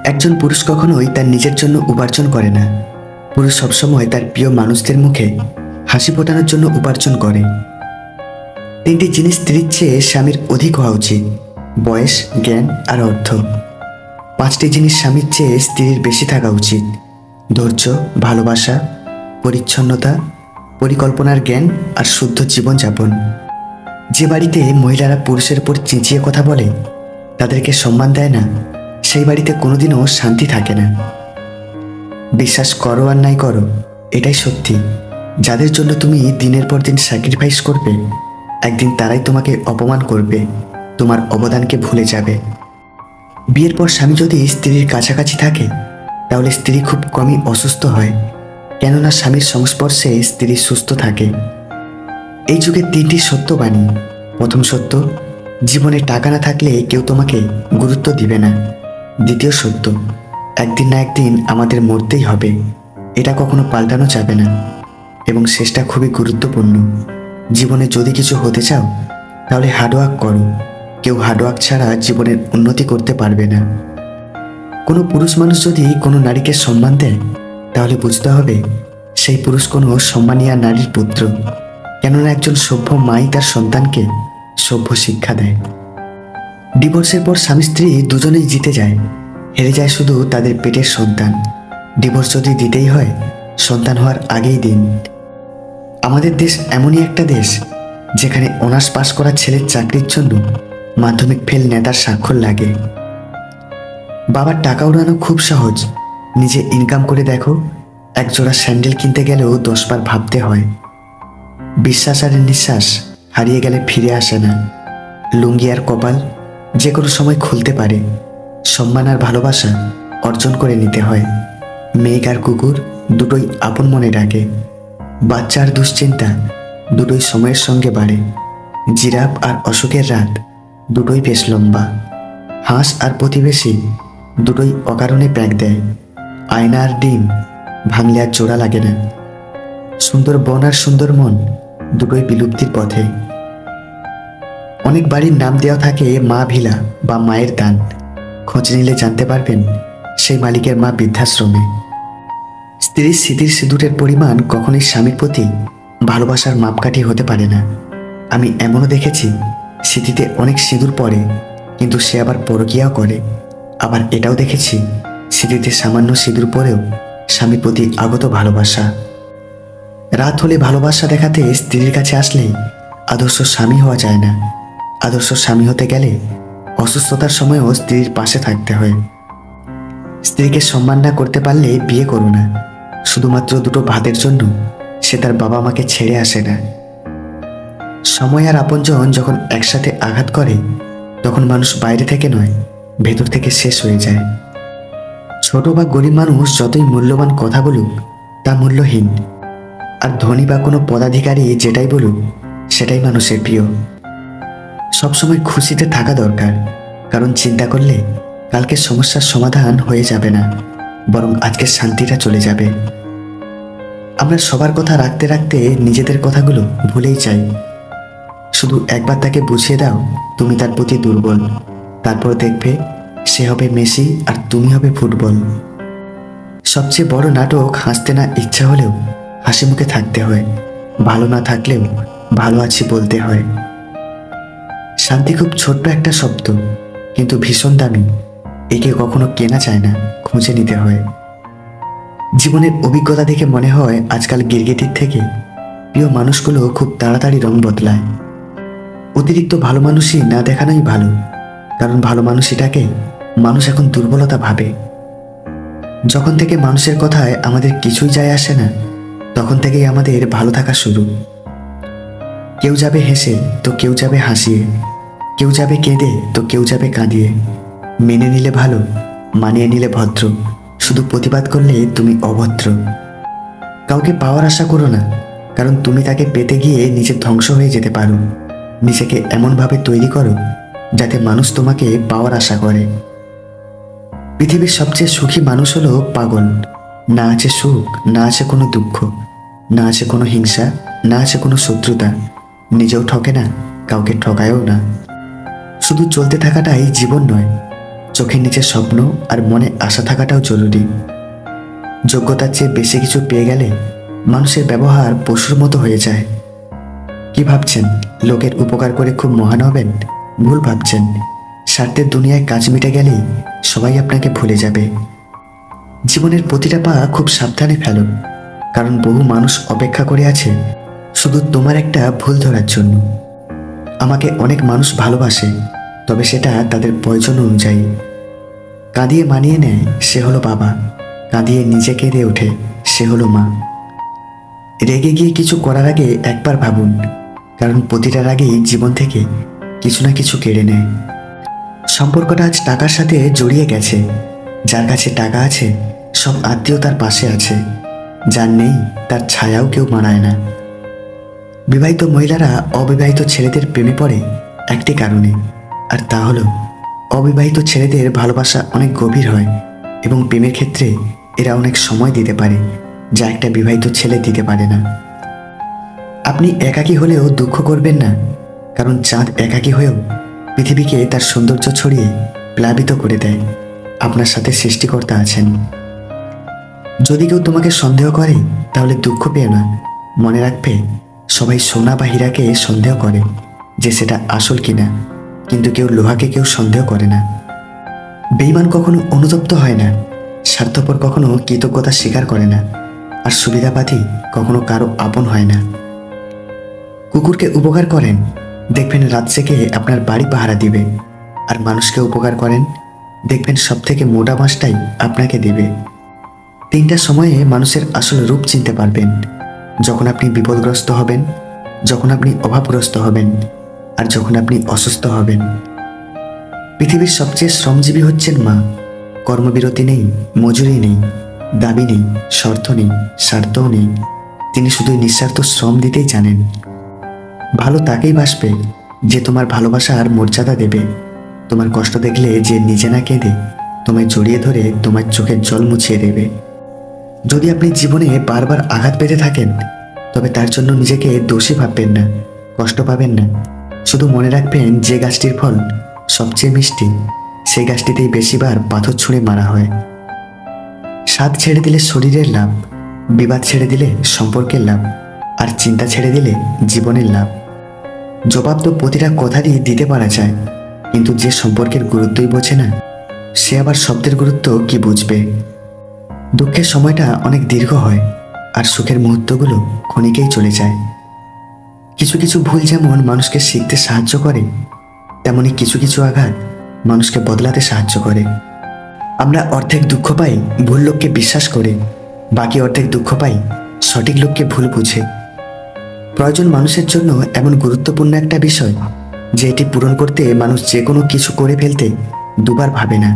একজন পুরুষ কখনোই তার নিজের জন্য উপার্জন করে না। পুরুষ সবসময় তার প্রিয় মানুষদের মুখে হাসি ফোটানোর জন্য উপার্জন করে। তিনটি জিনিস স্ত্রীর চেয়ে স্বামীর অধিক হওয়া উচিত: বয়স, জ্ঞান আর অর্থ। পাঁচটি জিনিস স্বামীর চেয়ে স্ত্রীর বেশি থাকা উচিত: ধৈর্য, ভালোবাসা, পরিচ্ছন্নতা, পরিকল্পনার জ্ঞান আর শুদ্ধ জীবনযাপন। যে বাড়িতে মহিলারা পুরুষের উপর চেঁচিয়ে কথা বলে, তাদেরকে সম্মান দেয় না, সেই বাড়িতে কোনোদিনও শান্তি থাকে না। বিশ্বাস করো আর নাই করো, এটাই সত্যি, যাদের জন্য তুমি দিনের পর দিন স্যাক্রিফাইস করবে, একদিন তারাই তোমাকে অপমান করবে, তোমার অবদানকে ভুলে যাবে। বিয়ের পর স্বামী যদি স্ত্রীর কাছাকাছি থাকে, তাহলে স্ত্রী খুব কমই অসুস্থ হয়, কেননা স্বামীর সংস্পর্শে স্ত্রী সুস্থ থাকে। এই যুগে তিনটি সত্য বাণী: প্রথম সত্য, জীবনে টাকা না থাকলে কেউ তোমাকে গুরুত্ব দিবে না। দ্বিতীয় সত্য, একদিন না একদিন আমাদের মরতেই হবে, এটা কখনো পাল্টানো যাবে না। এবং শেষটা খুবই গুরুত্বপূর্ণ, জীবনে যদি কিছু হতে চাও তাহলে হার্ডওয়ার্ক করো, কেউ হার্ডওয়ার্ক ছাড়া জীবনের উন্নতি করতে পারবে না। কোনো পুরুষ মানুষ যদি কোনো নারীকে সম্মান দেয়, তাহলে বুঝতে হবে সেই পুরুষ কোনো সম্মানীয় নারীর পুত্র, কেননা একজন সভ্য মাই তার সন্তানকে সভ্য শিক্ষা দেয়। ডিভোর্সের পর স্বামী স্ত্রী দুজনেই জিতে যায়, হেরে যায় শুধু তাদের পেটের সন্তান। ডিভোর্স যদি দিতেই হয়, সন্তান হওয়ার আগেই দিন। আমাদের দেশ এমনই একটা দেশ যেখানে অনার্স পাশ করা ছেলের চাকরির জন্য মাধ্যমিক ফেল নেতার স্বাক্ষর লাগে। বাবার টাকা উড়ানো খুব সহজ, নিজে ইনকাম করে দেখো, একজোড়া স্যান্ডেল কিনতে গেলেও 10 বার ভাবতে হয়। বিশ্বাস আর নিঃশ্বাস হারিয়ে গেলে ফিরে আসে না। লুঙ্গি আর কপাল যে কোনো সময় খুলতে পারে। সম্মান আর ভালোবাসা অর্জন করে নিতে হয়। মেঘ আর কুকুর দুটোই আপন মনে ডাকে। বাচ্চা আর দুশ্চিন্তা দুটোই সময়ের সঙ্গে বাড়ে। জিরাফ আর অসুখের রাত দুটোই বেশ লম্বা। হাঁস আর প্রতিবেশী দুটোই অকারণে প্যাঁক দেয়। আয়না আর ডিম ভাঙলে আর জোড়া লাগে না। সুন্দর বন আর সুন্দর মন দুটোই বিলুপ্তির পথে। অনেক বাড়ির নাম দেওয়া থাকে মা ভিলা বা মায়ের দান, খোঁজ নিলে জানতে পারবেন সেই মালিকের মা বৃদ্ধাশ্রমে। স্ত্রীর স্মৃতির সিঁদুরের পরিমাণ কখনোই স্বামীর প্রতি ভালোবাসার মাপকাঠি হতে পারে না। আমি এমনও দেখেছি, স্মৃতিতে অনেক সিঁদুর পড়ে, কিন্তু সে আবার পরকীয়াও করে। আবার এটাও দেখেছি, স্মৃতিতে সামান্য সিঁদুর পরেও স্বামীর প্রতি আগত ভালোবাসা। রাত হলে ভালোবাসা দেখাতে স্ত্রীর কাছে আসলেই আদর্শ স্বামী হওয়া যায় না। আদর্শ স্বামী হতে গেলে অসুস্থতার সময়ও স্ত্রীর পাশে থাকতে হয়। স্ত্রীকে সম্মান না করতে পারলে বিয়ে করো না। শুধুমাত্র দুটো ভাতের জন্য সে তার বাবা মাকে ছেড়ে আসে না। সময় আর আপনজন যখন একসাথে আঘাত করে, তখন মানুষ বাইরে থেকে নয়, ভেতর থেকে শেষ হয়ে যায়। ছোট বা গরিব মানুষ যতই মূল্যবান কথা বলুক, তা মূল্যহীন। আর ধনী বা কোনো পদাধিকারী যেটাই বলুক, সেটাই মানুষের প্রিয়। সবসময় খুশিতে থাকা দরকার, কারণ চিন্তা করলে কালকের সমস্যার সমাধান হয়ে যাবে না, বরং আজকের শান্তিটা চলে যাবে। আমরা সবার কথা রাখতে রাখতে নিজেদের কথাগুলো ভুলেই যাই। শুধু একবার তাকে বুঝিয়ে দাও তুমি তার প্রতি দুর্বল, তারপর দেখবে সে হবে মেসি আর তুমি হবে ফুটবল। সবচেয়ে বড় নাটক হাসতে না ইচ্ছা হলেও হাসি মুখে থাকতে হয়, ভালো না থাকলেও ভালো আছি বলতে হয়। শান্তি খুব ছোট্ট একটা শব্দ, কিন্তু ভীষণ দামি। একে কখনো কেনা যায় না, খুঁজে নিতে হয়। জীবনের অভিজ্ঞতা দেখে মনে হয় আজকাল গিরগিটির থেকে প্রিয় মানুষগুলো খুব তাড়াতাড়ি রং বদলায়। অতিরিক্ত ভালো মানুষই না দেখানোই ভালো, কারণ ভালো মানুষটাকে মানুষ এখন দুর্বলতা ভাবে। যখন থেকে মানুষের কথায় আমাদের কিছুই যায় আসে না, তখন থেকেই আমাদের ভালো থাকা শুরু। কেউ যাবে হেসে তো কেউ যাবে হাসিয়ে, কেউ যাবে কেঁদে তো কেউ যাবে কাঁদিয়ে। মেনে নিলে ভালো, মানিয়ে নিলে ভদ্র, শুধু প্রতিবাদ করলে তুমি অভদ্র। কাউকে পাওয়ার আশা করো না, কারণ তুমি তাকে পেতে গিয়ে নিজে ধ্বংস হয়ে যেতে পারো। নিজেকে এমনভাবে তৈরি করো যাতে মানুষ তোমাকে পাওয়ার আশা করে। পৃথিবীর সবচেয়ে সুখী মানুষ হলো পাগল। না আছে সুখ, না আছে কোনো দুঃখ, না আছে কোনো হিংসা, না আছে কোনো শত্রুতা। নিজেও ঠকে না, কাউকে ঠকায়ও না। শুধু চলতে থাকাটাই জীবন নয়, চোখের নিচে স্বপ্ন আর মনে আশা থাকাটাও জরুরি। যোগ্যতার চেয়ে বেশি কিছু পেয়ে গেলে মানুষের ব্যবহার পশুর মতো হয়ে যায়। কি ভাবছেন লোকের উপকার করে খুব মহান হবেন? ভুল ভাবছেন। স্বার্থের দুনিয়ায় কাজ মিটে গেলেই সবাই আপনাকে ভুলে যাবে। জীবনের প্রতিটা পা খুব সাবধানে ফেলো, কারণ বহু মানুষ অপেক্ষা করে আছে শুধু তোমার একটা ভুল ধরার জন্য। আমাকে অনেক মানুষ ভালোবাসে, তবে সেটা তাদের প্রয়োজন অনুযায়ী। কাঁদিয়ে মানিয়ে নেয় সে হলো বাবা, কাঁদিয়ে নিজে কেঁদে ওঠে সে হলো মা। রেগে গিয়ে কিছু করার আগে একবার ভাবুন, কারণ প্রতিটা রাগেই জীবন থেকে কিছু না কিছু কেড়ে নেয়। সম্পর্কটা আজ টাকার সাথে জড়িয়ে গেছে। যার কাছে টাকা আছে সব আত্মীয় তার পাশে আছে, যার নেই তার ছায়াও কেউ মানায় না। বিবাহিত মহিলারা অবিবাহিত ছেলেদের প্রেমে পড়ে একটি কারণে, আর তা হলো অবিবাহিত ছেলেদের ভালোবাসা অনেক গভীর হয় এবং প্রেমের ক্ষেত্রে এরা অনেক সময় দিতে পারে, যা একটা বিবাহিত ছেলে দিতে পারে না। আপনি একাকী হলেও দুঃখ করবেন না, কারণ চাঁদ একাকী হয়েও পৃথিবীকে তার সৌন্দর্য ছড়িয়ে প্লাবিত করে দেয়। আপনার সাথে সৃষ্টিকর্তা আছেন। যদি কেউ তোমাকে সন্দেহ করে তাহলে দুঃখ পেও না। মনে রাখবে, সবাই সোনা বা হীরাকে সন্দেহ করে যে সেটা আসল কিনা, কিন্তু কেউ লোহাকে কেউ সন্দেহ করে না। বেঈমান কখনো অনুতপ্ত হয় না, স্বার্থপর কখনো কৃতজ্ঞতা স্বীকার করে না, আর সুবিধাবাদী কখনো কারো আপন হয় না। কুকুরকে উপকার করেন, দেখবেন রাত জেগে আপনার বাড়ি পাহারা দিবে, আর মানুষকে উপকার করেন, দেখবেন সব থেকে মোটা মাছটাই আপনাকে দেবে। তিনটা সময়ে মানুষের আসল রূপ চিনতে পারবেন: যখন আপনি বিপদগ্রস্ত হবেন, যখন আপনি অভাবগ্রস্ত হবেন, আর যখন আপনি অসুস্থ হবেন। পৃথিবীর সবচেয়ে শ্রমজীবী হচ্ছেন মা। কর্মবিরতি নেই, মজুরি নেই, দাবি নেই, শর্ত নেই, স্বার্থও নেই। তিনি শুধুই নিঃস্বার্থ শ্রম দিতেই জানেন। ভালো তাকেই বাসবে যে তোমার ভালোবাসার মর্যাদা দেবে। তোমার কষ্ট দেখলে যে নিজে না কেঁদে তোমায় জড়িয়ে ধরে তোমার চোখের জল মুছিয়ে দেবে। যদি আপনি জীবনে বারবার আঘাত পেতে থাকেন, তবে তার জন্য নিজেকে দোষী ভাববেন না, কষ্ট পাবেন না। শুধু মনে রাখবেন, যে গাছটির ফল সবচেয়ে মিষ্টি সেই গাছটিতেই বেশিবার পাথর ছুঁড়ে মারা হয়। স্বাদ ছেড়ে দিলে শরীরের লাভ, বিবাদ ছেড়ে দিলে সম্পর্কের লাভ, আর চিন্তা ছেড়ে দিলে জীবনের লাভ। জবাব তো প্রতিটা কথারই দিতে পারা যায়, কিন্তু যে সম্পর্কের গুরুত্বই বোঝে না, সে আবার শব্দের গুরুত্ব কি বুঝবে। দুঃখের সময়টা অনেক দীর্ঘ হয়, আর সুখের মুহূর্তগুলো ক্ষণিকেই চলে যায়। কিছু কিছু ভুল যেমন মানুষকে শিখতে সাহায্য করে, তেমনি কিছু কিছু আঘাত মানুষকে বদলাতে সাহায্য করে। আমরা অর্ধেক দুঃখ পাই ভুল লোককে বিশ্বাস করে, বাকি অর্ধেক দুঃখ পাই সঠিক লোককে ভুল বুঝে। প্রয়োজন মানুষের জন্য এমন গুরুত্বপূর্ণ একটা বিষয় যে এটি পূরণ করতে মানুষ যে কোনো কিছু করে ফেলতে দুবার ভাবে না।